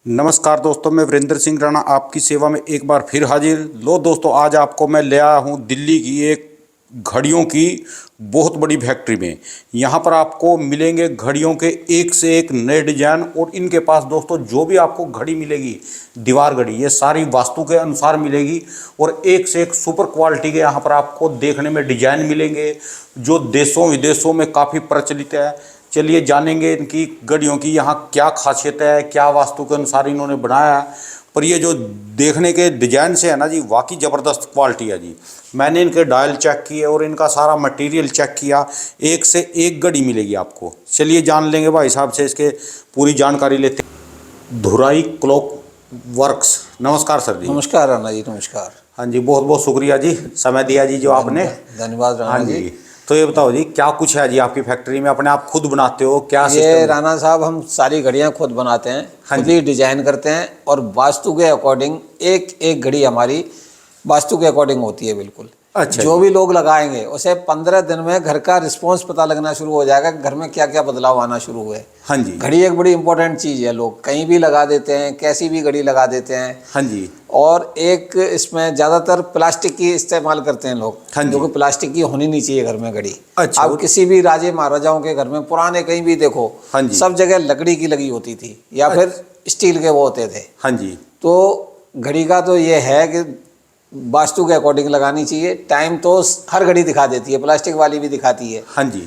नमस्कार दोस्तों, मैं वीरेंद्र सिंह राणा आपकी सेवा में एक बार फिर हाजिर। लो दोस्तों, आज आपको मैं ले आया हूँ दिल्ली की एक घड़ियों की बहुत बड़ी फैक्ट्री में। यहाँ पर आपको मिलेंगे घड़ियों के एक से एक नए डिजाइन, और इनके पास दोस्तों जो भी आपको घड़ी मिलेगी, दीवार घड़ी, ये सारी वास्तु के अनुसार मिलेगी और एक से एक सुपर क्वालिटी के यहाँ पर आपको देखने में डिजाइन मिलेंगे जो देशों विदेशों में काफ़ी प्रचलित है। चलिए जानेंगे इनकी घड़ियों की यहाँ क्या खासियत है, क्या वास्तु के अनुसार इन्होंने बनाया है। पर ये जो देखने के डिजाइन से है ना जी, वाकई ज़बरदस्त क्वालिटी है जी। मैंने इनके डायल चेक किए और इनका सारा मटेरियल चेक किया, एक से एक घड़ी मिलेगी आपको। चलिए जान लेंगे भाई साहब से, इसके पूरी जानकारी लेते हैं। धुराई क्लॉक वर्क्स, नमस्कार सर जी। नमस्कार राणा जी, नमस्कार। हाँ जी, बहुत बहुत शुक्रिया जी, समय दिया जी जो आपने। धन्यवाद राणा हाँ जी। तो ये बताओ जी, क्या कुछ है जी आपकी फैक्ट्री में? अपने आप खुद बनाते हो क्या? ये राणा साहब, हम सारी घड़ियां खुद बनाते हैं, खुद ही डिजाइन करते हैं और वास्तु के अकॉर्डिंग एक एक घड़ी हमारी वास्तु के अकॉर्डिंग होती है बिल्कुल। अच्छा, जो भी लोग लगाएंगे उसे 15 दिन में घर का रिस्पॉन्स पता लगना शुरू हो जाएगा, घर में क्या क्या बदलाव आना शुरू हुए। हाँ जी। घड़ी एक बड़ी इंपॉर्टेंट चीज़ है, लोग कहीं भी लगा देते हैं, कैसी भी घड़ी लगा देते हैं। हाँ जी। और एक इसमें ज़्यादातर प्लास्टिक की इस्तेमाल करते हैं लोग, जो कि प्लास्टिक की होनी नहीं चाहिए घर में घड़ी। अच्छा। आप किसी भी राजे महाराजाओं के घर में पुराने कहीं भी देखो, हाँ जी, सब जगह लकड़ी की लगी होती थी या फिर स्टील के वो होते थे। हाँ जी। तो घड़ी का तो ये है कि वास्तु के अकॉर्डिंग लगानी चाहिए। टाइम तो हर घड़ी दिखा देती है, प्लास्टिक वाली भी दिखाती है। हाँ जी।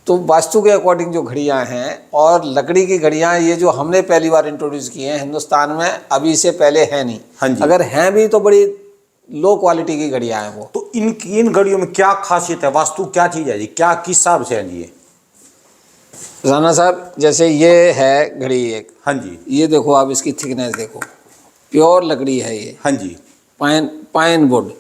तो वास्तु के अकॉर्डिंग जो घड़ियां हैं, और लकड़ी की घड़ियां ये जो हमने पहली बार इंट्रोड्यूस की हैं हिंदुस्तान में, अभी से पहले है नहीं। हाँ जी। अगर हैं भी तो बड़ी लो क्वालिटी की घड़ियां हैं वो। तो इन घड़ियों में क्या खासियत है? वास्तु क्या चीज़ है जी? क्या किस हिसाब से है जी ये? राणा साहब, जैसे ये है घड़ी एक, हाँ जी। ये देखो आप, इसकी थिकनेस देखो, प्योर लकड़ी है ये, हाँ जी। Pine would.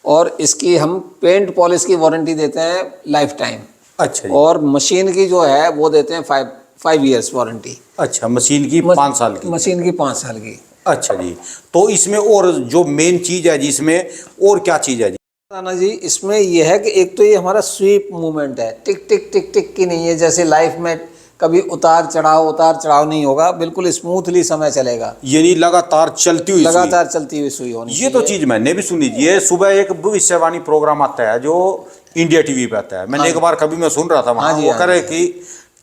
और इसकी हम पेंट पॉलिश की वारंटी देते हैं लाइफ टाइम। अच्छा जी। और मशीन की जो है वो देते हैं 5 ईयर्स वारंटी। अच्छा, मशीन की 5 साल की? मशीन की 5 साल की। अच्छा जी। तो इसमें और जो मेन चीज़ है जी, इसमें और क्या चीज़ है जी? राणा जी, इसमें यह है कि एक तो ये हमारा स्वीप मूवमेंट है, टिक टिक टिक टिक की नहीं है। जैसे लाइफ में कभी उतार चढ़ाव नहीं होगा, बिल्कुल स्मूथली समय चलेगा, यानी लगातार चलती हुई लगातार चलती हुई सुई होनी ये तो चीज़ मैंने भी सुनी। ये सुबह एक भविष्यवाणी प्रोग्राम आता है जो इंडिया टीवी पे आता है, मैंने एक बार कभी मैं सुन रहा था वहाँ, वो कह रहे कि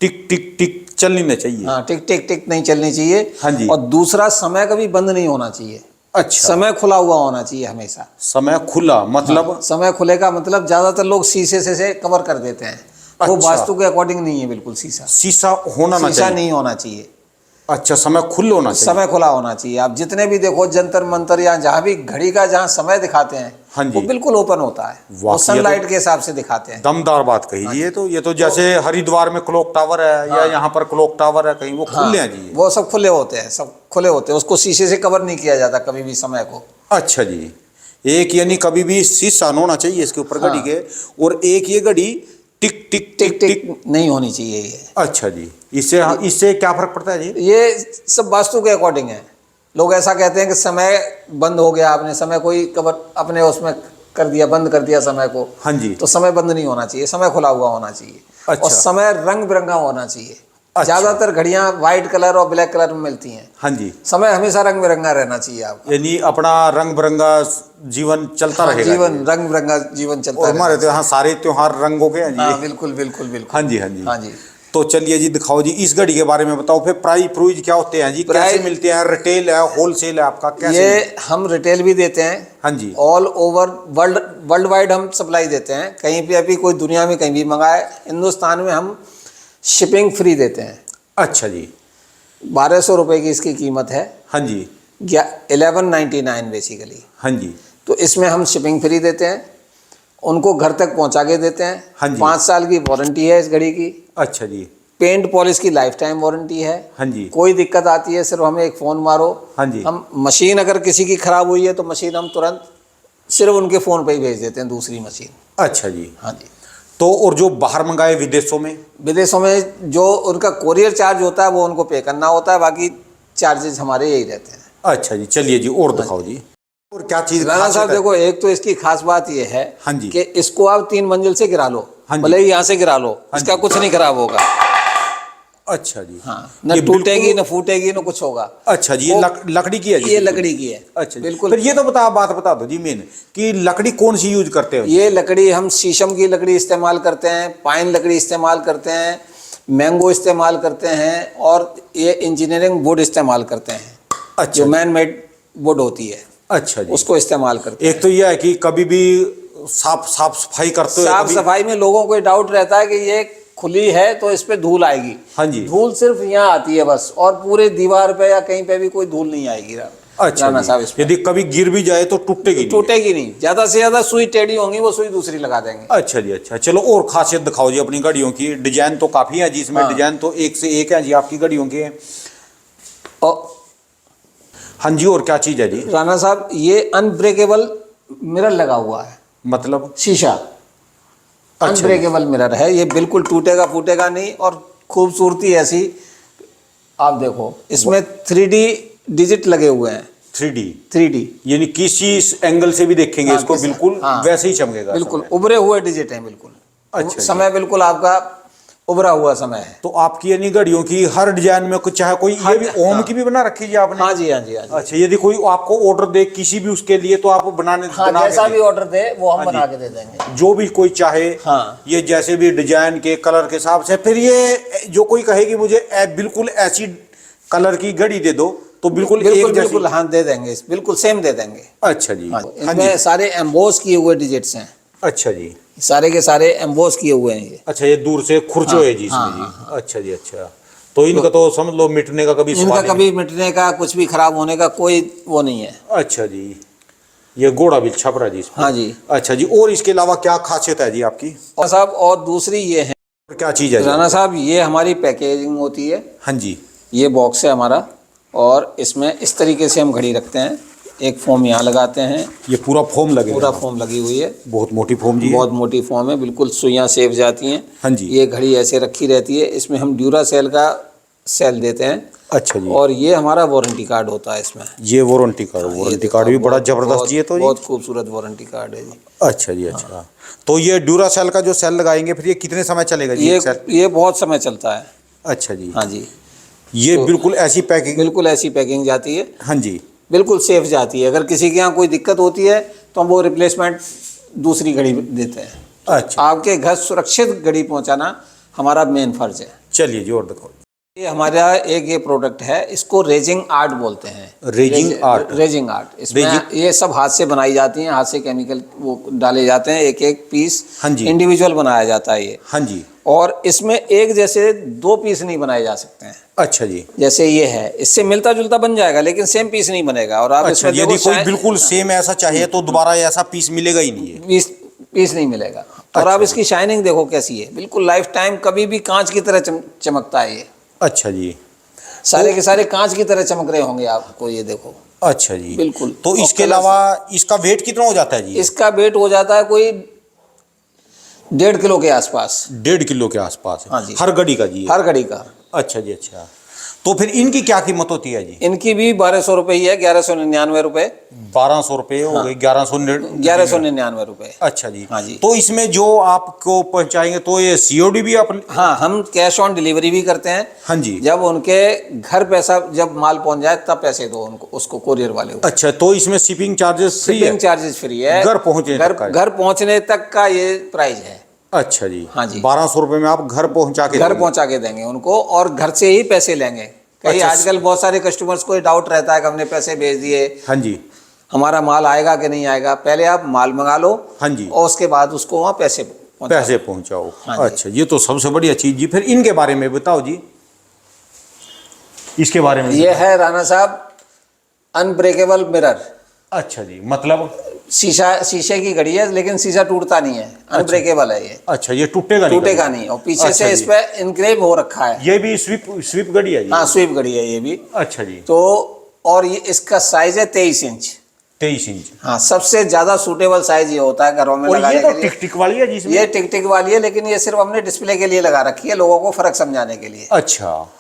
टिक टिक टिक चलनी नहीं चाहिए। हाँ, टिक टिक टिक नहीं चलनी चाहिए। हाँ जी। और दूसरा, समय कभी बंद नहीं होना चाहिए। अच्छा, समय खुला हुआ होना चाहिए हमेशा। समय खुला मतलब? हाँ, समय खुलेगा मतलब ज्यादातर लोग शीशे से कवर कर देते हैं। वो अच्छा। वास्तु के अकॉर्डिंग नहीं है बिल्कुल। शीशा होना ना शीशा चाहिए? नहीं होना चाहिए। अच्छा, समय खुला होना चाहिए। समय खुला होना चाहिए। आप जितने भी देखो जंतर मंतर या जहाँ भी घड़ी का जहाँ समय दिखाते हैं, हाँ जी, वो बिल्कुल ओपन होता है, वो सनलाइट के हिसाब से दिखाते हैं। दमदार बात कही जी। ये तो जैसे हरिद्वार में क्लॉक टावर है या यहाँ पर क्लॉक टावर है कहीं, वो खुले हैं जी? वो सब खुले होते हैं, सब खुले होते हैं। उसको शीशे से कवर नहीं किया जाता कभी भी समय को। अच्छा जी। एक यानी कभी भी शीशा होना चाहिए इसके ऊपर घड़ी के, और एक ये घड़ी टिक टिक टिक टिक नहीं होनी चाहिए ये। अच्छा जी। इससे क्या फर्क पड़ता है जी? ये सब वास्तु के अकॉर्डिंग है। लोग ऐसा कहते हैं कि समय बंद हो गया, आपने समय कोई कवर अपने उसमें कर दिया, बंद कर दिया समय को। हाँ जी। तो समय बंद नहीं होना चाहिए, समय खुला हुआ होना चाहिए। अच्छा। और समय रंग बिरंगा होना चाहिए। अच्छा। ज्यादातर घड़ियां व्हाइट कलर और ब्लैक कलर में मिलती हैं। हाँ जी। समय हमेशा रंग बिरंगा रहना चाहिए आपका, यानी अपना रंग बिरंगा जीवन चलता रहेगा। जीवन रंग बिरंगा जीवन चलता और हमारे तो यहाँ सारे त्योहार रंगों के हैं जी। हाँ, बिल्कुल बिल्कुल बिल्कुल। हाँ जी, हाँ जी। हाँ जी। तो चलिए जी, दिखाओ जी इस घड़ी के बारे में बताओ। फिर प्राइस क्या होते हैं जी? कैसे मिलते हैं? रिटेल है, होलसेल है आपका, कैसे? ये हम रिटेल भी देते हैं। हाँ जी। ऑल ओवर वर्ल्ड वाइड हम सप्लाई देते हैं। कहीं पे अभी कोई दुनिया में कहीं भी मंगाए, हिंदुस्तान में हम शिपिंग फ्री देते हैं। अच्छा जी। 1200 रुपये की इसकी कीमत है। हाँ जी। 1199 बेसिकली। हाँ जी। तो इसमें हम शिपिंग फ्री देते हैं, उनको घर तक पहुंचा के देते हैं। हाँ जी। 5 साल की वारंटी है इस घड़ी की। अच्छा जी। पेंट पॉलिश की लाइफ टाइम वारंटी है। हाँ जी। कोई दिक्कत आती है सिर्फ हमें एक फ़ोन मारो। हाँ जी। हम मशीन अगर किसी की ख़राब हुई है तो मशीन हम तुरंत सिर्फ उनके फ़ोन पे ही भेज देते हैं दूसरी मशीन। अच्छा जी। हाँ जी। तो और जो बाहर मंगाए विदेशों में जो उनका कोरियर चार्ज होता है वो उनको पे करना होता है, बाकी चार्जेस हमारे यही रहते हैं। अच्छा जी। चलिए जी, और दिखाओ जी, और क्या चीज़? राणा साहब देखो, एक तो इसकी खास बात ये है, हाँ जी, कि इसको आप 3 मंजिल से गिरा लो, हाँ जी, भले ही यहाँ से गिरा लो, इसका कुछ नहीं खराब होगा। अच्छा जी। हाँ, न ये टूटेगी बिल्कुल- न फूटेगी न कुछ होगा। अच्छा जी, ये वो- लकड़ी की है जी? ये लकड़ी की है। अच्छा जी। बिल्कुल। फिर ये तो बात बता दो जी मेन, कि लकड़ी कौन सी यूज करते हो? ये लकड़ी हम शीशम की लकड़ी इस्तेमाल करते हैं, पाइन लकड़ी इस्तेमाल करते हैं, मैंगो इस्तेमाल करते हैं, और ये इंजीनियरिंग वुड इस्तेमाल करते हैं। अच्छा जो जी। मैन मेड वुड होती है, अच्छा जी। उसको इस्तेमाल करते हैं। एक तो यह है कि कभी भी साफ सफाई करते हो साफ कभी? सफाई में लोगों को डाउट रहता है कि ये खुली है तो इस पे धूल आएगी। हाँ जी। धूल सिर्फ यहाँ आती है बस, और पूरे दीवार पे या कहीं पे भी कोई धूल नहीं आएगी। अच्छा राणा साहब, जी। इस पे यदि कभी गिर भी जाए तो टूटेगी नहीं? टूटेगी नहीं, ज्यादा से ज्यादा सुई टेढ़ी होंगी, वो सुई दूसरी लगा देंगे। अच्छा जी। अच्छा, चलो और खासियत दिखाओ जी अपनी घड़ियों की। डिजाइन तो काफी है जी इसमें। हाँ। डिजाइन तो एक से एक है जी आपकी घड़ियों के। और हाँ जी, और क्या चीज है जी? राणा साहब, ये अनब्रेकेबल मिरर लगा हुआ है, मतलब? शीशा। अच्छा। अनब्रेकेबल मिरर है ये, बिल्कुल टूटेगा फूटेगा नहीं। और खूबसूरती ऐसी, आप देखो इसमें 3D डिजिट लगे हुए हैं। 3D? 3D यानी किसी एंगल से भी देखेंगे हाँ, इसको किसी- बिल्कुल हाँ, वैसे ही चमकेगा। बिल्कुल समय। उभरे हुए डिजिट हैं, बिल्कुल। अच्छा जी। समय बिल्कुल आपका उभरा हुआ समय है। तो आपकी यानी घड़ियों की हर डिजाइन में कुछ, चाहे कोई ये भी ओम हाँ। की भी बना रखी है जी आपने? हाँ जी, हाँ जी, हाँ जी। अच्छा, यदि कोई आपको ऑर्डर दे किसी भी उसके लिए तो आप हाँ, बना जैसा के भी ऑर्डर दे वो हम हाँ जी। बना के दे देंगे। जो भी कोई चाहे। हाँ। ये जैसे भी डिजाइन के कलर के हिसाब से। फिर ये जो कोई कहे कि मुझे बिल्कुल ऐसी कलर की घड़ी दे दो, तो बिल्कुल बिल्कुल एक जैसी? बिल्कुल हाँ, दे देंगे, बिल्कुल सेम दे देंगे। अच्छा जी। हाँ, हाँ इनमें जी। सारे एम्बोस किए हुए डिजिट्स हैं, अच्छा जी। सारे के सारे एम्बोस किए हुए हैं ये। अच्छा, ये दूर से खुरचो हाँ, है जी इसमें हाँ, जी? हाँ, अच्छा जी। अच्छा, तो इनका तो समझ लो मिटने का कभी इनका सवाल ही कभी मिटने का, कुछ भी खराब होने का कोई वो नहीं है। नहीं। अच्छा जी। ये घोड़ा भी छप रहा है जी इसमें? हाँ जी। अच्छा जी। और इसके अलावा क्या खासियत है जी आपकी? और साहब, और दूसरी ये है क्या चीज़ है जी राणा आपकी? साहब, ये हमारी पैकेजिंग होती है। हाँ जी। ये बॉक्स है हमारा, और इसमें इस तरीके से हम घड़ी रखते हैं। एक फोम यहाँ लगाते हैं, ये पूरा फोम लगेगा? पूरा फोम लगी हुई है, बहुत मोटी फोम जी? बहुत मोटी फोम है, बिल्कुल सुइयाँ सेफ जाती हैं। हाँ जी। ये घड़ी ऐसे रखी रहती है, इसमें हम ड्यूरा सेल का सेल देते हैं। अच्छा जी। और ये हमारा वारंटी कार्ड होता है इसमें। ये वारंटी कार्ड? हाँ, ये वारंटी देखो, कार्ड भी बड़ा बहुत- जबरदस्त बहुत- जी है तो जी? बहुत खूबसूरत वारंटी कार्ड है जी। अच्छा जी। अच्छा, तो ये ड्यूरा सेल का जो सेल लगाएंगे फिर ये कितने समय चलेगा जी एक सेल? ये बहुत समय चलता है। अच्छा जी। हाँ जी, ये बिल्कुल ऐसी पैकिंग? बिल्कुल ऐसी पैकिंग जाती है, हाँ जी। बिल्कुल सेफ जाती है। अगर किसी के यहाँ कोई दिक्कत होती है तो हम वो रिप्लेसमेंट दूसरी घड़ी देते हैं। अच्छा, आपके घर सुरक्षित घड़ी पहुंचाना हमारा मेन फर्ज है। चलिए जी और दिखाओ। ये हमारा एक ये प्रोडक्ट है, इसको रेजिंग आर्ट बोलते हैं। Raising art? Raising art. इसमें ये सब हाथ से बनाई जाती हैं, हाथ से केमिकल वो डाले जाते हैं, एक एक पीस हाँ जी। इंडिविजुअल बनाया जाता है ये। हाँ जी। और इसमें एक जैसे दो पीस नहीं बनाए जा सकते हैं। अच्छा जी। जैसे ये है, इससे मिलता जुलता बन जाएगा लेकिन सेम पीस नहीं बनेगा। और आप अच्छा, इसमें यदि देखो कोई शायद- बिल्कुल सेम ऐसा चाहिए तो दोबारा ऐसा पीस मिलेगा ही नहीं है? पीस नहीं मिलेगा। और अच्छा आप जी। इसकी शाइनिंग देखो कैसी है, बिल्कुल लाइफ टाइम कभी भी कांच की तरह चमकता है ये। अच्छा जी। सारे के सारे कांच की तरह चमक रहे होंगे आपको, ये देखो। अच्छा जी। बिल्कुल। तो और इसके कलर- अलावा इसका वेट कितना हो जाता है जी? इसका वेट हो जाता है कोई 1.5 किलो के आसपास। 1.5 किलो के आसपास? हाँ जी। हर घड़ी का जी? हर घड़ी का। अच्छा जी। अच्छा, तो फिर इनकी क्या कीमत होती है जी? इनकी भी 1200 रुपये ही है, 1199 रुपये। 1200 रुपये हो गए? 1199 रुपये। अच्छा जी। हाँ जी। तो इसमें जो आपको पहुंचाएंगे तो ये COD भी आप? हाँ, हम कैश ऑन डिलीवरी भी करते हैं। हाँ जी। जब उनके घर पैसा, जब माल पहुंच जाए तब पैसे दो उनको, उसको कोरियर वाले को। अच्छा, तो इसमें शिपिंग चार्जेस फ्री है? शिपिंग चार्जेस फ्री है, घर पहुंचने तक का है? घर पहुंचने तक का ये प्राइस है। अच्छा जी। हाँ जी। 1200 रुपये में आप घर पहुंचा के घर देंगे? पहुंचा के देंगे उनको, और घर से ही पैसे लेंगे। कहीं अच्छा। आजकल बहुत सारे कस्टमर्स को डाउट रहता है कि हमने पैसे भेज दिए, हाँ जी। हमारा माल आएगा कि नहीं आएगा। पहले आप माल मंगा लो, हाँ जी। और उसके बाद उसको वहाँ पैसे पहुंचाओ। हाँ जी। अच्छा, ये तो सबसे बढ़िया चीज जी। फिर इनके बारे में बताओ जी, इसके बारे में। ये है राणा साहब अनब्रेकेबल मिरर। अच्छा जी, मतलब? शीशे की घड़ी है लेकिन शीशा टूटता नहीं है, अनब्रेकेबल है ये। अच्छा, ये टूटेगा नहीं? टूटेगा नहीं। और पीछे अच्छा से इस जी। पे इनग्रेव हो रखा है। ये भी स्वीप घड़ी है जी? हाँ, स्वीप घड़ी है ये भी। अच्छा जी। तो और ये इसका साइज है 23 इंच। 23 इंच? हाँ, सबसे ज्यादा सूटेबल साइज ये होता है घरों में और लगाने ये तो के लिए। टिक टिक वाली है जिसमें? ये टिक टिक वाली है, लेकिन ये सिर्फ हमने डिस्प्ले के लिए लगा रखी है, लोगों को फर्क समझाने के लिए। अच्छा,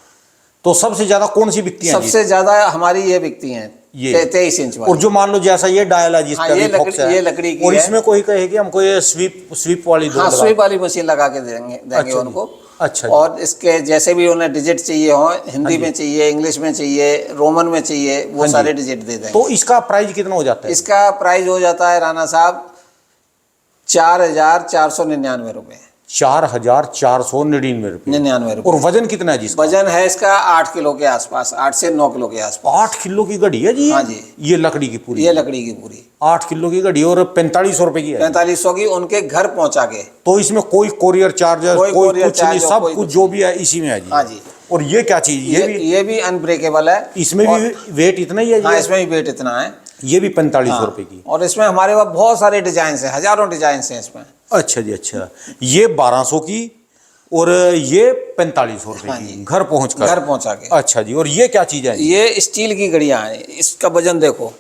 तो सबसे ज्यादा कौन सी बिकती है? सबसे ज्यादा हमारी ये बिकती हैं, ये 23 इंच और वाली। जो मान लो जैसा ये डायल है जिस हाँ, पे ये अभी फोकस है, ये लकड़ी की और है। इसमें कोई कहे कि हमको ये स्वीप वाली दो हाँ, लगा- स्वीप वाली मशीन लगा के देंगे अच्छा जी। उनको। अच्छा जी। और इसके जैसे भी उन्हें डिजिट चाहिए हो, हिंदी में चाहिए, इंग्लिश में चाहिए, रोमन में चाहिए, वो सारे डिजिट दे देंगे। तो इसका प्राइस कितना हो जाता है? इसका प्राइस हो जाता है राणा साहब 4,499 रुपये। 4,499 रुपये। 99 रुपये। और वजन कितना है जी इसका? वजन है इसका 8 किलो के आसपास, 8 से 9 किलो के आसपास। 8 किलो की घड़ी है जी? हाँ जी। ये लकड़ी की पूरी? ये लकड़ी की पूरी 8 किलो की घड़ी और 4500 रुपए की है? 4500 की, उनके घर पहुंचा के। तो इसमें कोई कोरियर चार्जेस कोई कोरियर कुछ नहीं, चार्ज सब कुछ जो भी है इसी में है जी? हाँ जी। और ये क्या चीज? ये भी अनब्रेकेबल है। इसमें भी वेट इतना ही है जी? हाँ, इसमें भी वेट इतना है। ये भी 4500 हाँ। रुपए की? और इसमें हमारे पास बहुत सारे डिजाइन हैं, हजारों डिजाइन हैं इसमें। अच्छा जी। अच्छा, ये 1200 की और ये 4500 रुपए हाँ की जी। घर पहुंचकर? घर पहुंचा के। अच्छा जी। और ये क्या चीज है? ये स्टील की घड़ियां हैं, इसका वजन देखो,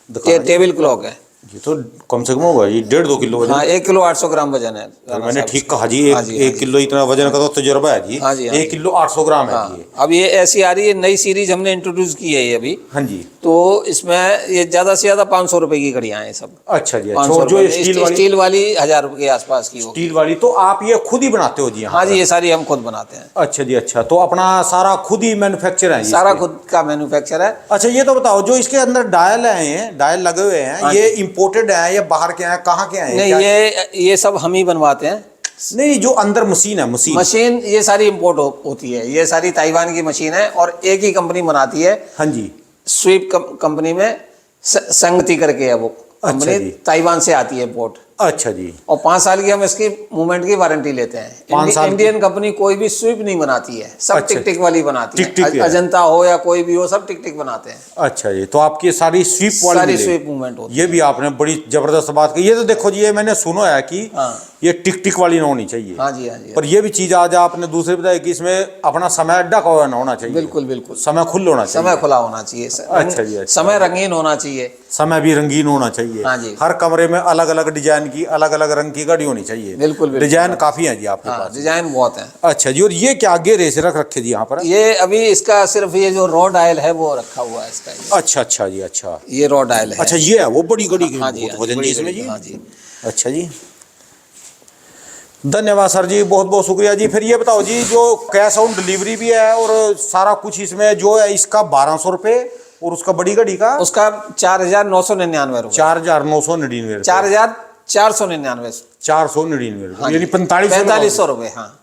दिखा ये दीजिए। टेबल क्लॉक है। ये तो कम से कम होगा ये 1.5-2 किलो वजन। हाँ, 1 किलो 800 ग्राम वजन है। तो मैंने ठीक कहा जी, एक किलो इतना वजन का तो तजुर्बा है जी। हाँ जी, हाँ 1 किलो 800 ग्राम है हाँ, जी। अब ये ऐसी आ रही है, नई सीरीज हमने इंट्रोड्यूस की है ये अभी। हाँ जी। तो इसमें ये ज्यादा से ज्यादा 500 रुपए की घड़ियां हैं सब। अच्छा जी। 500 अच्छा, जो रुपए की। स्टील वाली 1000 रुपए के आसपास की होगी। स्टील वाली, तो आप ये खुद ही बनाते हो जी यहाँ हाँ जी, पर? ये सारी हम खुद बनाते हैं। अच्छा जी। अच्छा, तो अपना सारा खुद ही मैन्युफैक्चर है जी सारा इसके? खुद का मैन्युफैक्चर है। अच्छा, ये तो बताओ, जो इसके अंदर डायल हैं, डायल लगे हुए हैं, हाँ ये इम्पोर्टेड है या बाहर के हैं, कहाँ के हैं? नहीं, ये सब हम ही बनवाते हैं। नहीं, जो अंदर मशीन है, मशीन ये सारी इंपोर्ट होती है, ये सारी ताइवान की मशीन है और एक ही कंपनी बनाती है। हाँ जी। स्वीप कंपनी में संगति करके है वो कंपनी, जी। ताइवान से आती है इंपोर्ट। अच्छा जी। और 5 साल की हम इसकी मूवमेंट की वारंटी लेते हैं। 5 साल की? इंडियन कंपनी कोई भी स्वीप नहीं बनाती है, सब अच्छा। टिक टिक वाली बनाती टिक टिक है। है। अजंता हो या कोई भी हो, सब टिक टिक बनाते हैं। अच्छा जी। तो आपकी सारी स्वीप वाली सारी मिलेगी? स्वीप मूवमेंट होती ये भी आपने बड़ी जबरदस्त बात की। ये तो देखो जी, ये मैंने सुना है कि हाँ। ये टिक टिक वाली ना होनी चाहिए। हाँ जी, हाँ जी। पर ये भी चीज आज आपने दूसरे बताया कि इसमें अपना समय ढका हुआ ना होना चाहिए। बिल्कुल बिल्कुल, समय खुल होना चाहिए। समय खुला होना चाहिए। अच्छा जी। अच्छा। समय रंगीन होना चाहिए। समय भी रंगीन होना चाहिए। हाँ जी। हर कमरे में अलग अलग डिजाइन की, अलग अलग रंग की घड़ी होनी चाहिए। बिल्कुल बिल्कुल। डिजाइन काफी है जी आपके हाँ, पास? डिजाइन बहुत है। अच्छा जी। और ये क्या आगे रेस रख रखे जी यहाँ पर? ये अभी इसका सिर्फ ये जो रॉ डायल है वो रखा हुआ है इसका। अच्छा अच्छा जी। अच्छा, ये रॉ डायल है। अच्छा, ये है वो बड़ी घड़ी? हाँ जी, बहुत हाँ जी, वजन बड़ी जी इसमें घड़ी, जी? हाँ जी। अच्छा जी, धन्यवाद सर जी, बहुत बहुत शुक्रिया जी। फिर ये बताओ जी, जो कैश ऑन डिलीवरी भी है और सारा कुछ इसमें जो है, इसका 1200 रुपये और उसका बड़ी घड़ी का? उसका 4,999 रुपये। 4,999 4,499। 499 हाँ रुपये, यानी जी। 4500 रुपये। हाँ,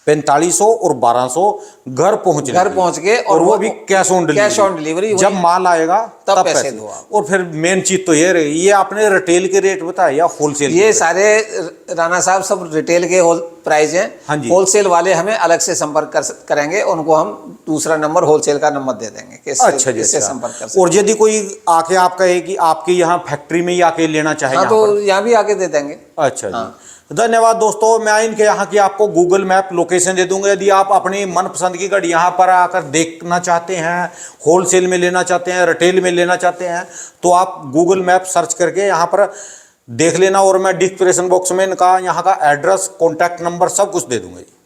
4500 और 1200 घर पहुंच के और वो भी cash on delivery? Cash on delivery. जब माल आएगा तब पैसे दो आप। और फिर मेन चीज तो ये रही, ये आपने रिटेल के रेट बताए या होलसेल? ये सारे राणा साहब सब रिटेल के प्राइस हैं। हाँ जी। होलसेल वाले हमें अलग से संपर्क करेंगे, उनको हम दूसरा नंबर होलसेल का नंबर दे देंगे। अच्छा जी। इससे अच्छा। संपर्क कर सकते। और यदि कोई आके आप कहे कि आपके यहाँ फैक्ट्री में ही आके लेना चाहे? हाँ, यहाँ तो पर? यहाँ भी आके दे देंगे। अच्छा जी। हाँ। धन्यवाद दोस्तों, मैं इनके यहाँ की आपको गूगल मैप लोकेशन दे दूंगा। यदि आप अपनी मनपसंद की घड़ी यहाँ पर आकर देखना चाहते हैं, होलसेल में लेना चाहते हैं, रिटेल में लेना चाहते हैं, तो आप गूगल मैप सर्च करके यहाँ पर देख लेना। और मैं डिस्क्रिप्शन बॉक्स में इनका यहाँ का एड्रेस, कॉन्टैक्ट नंबर सब कुछ दे दूंगा।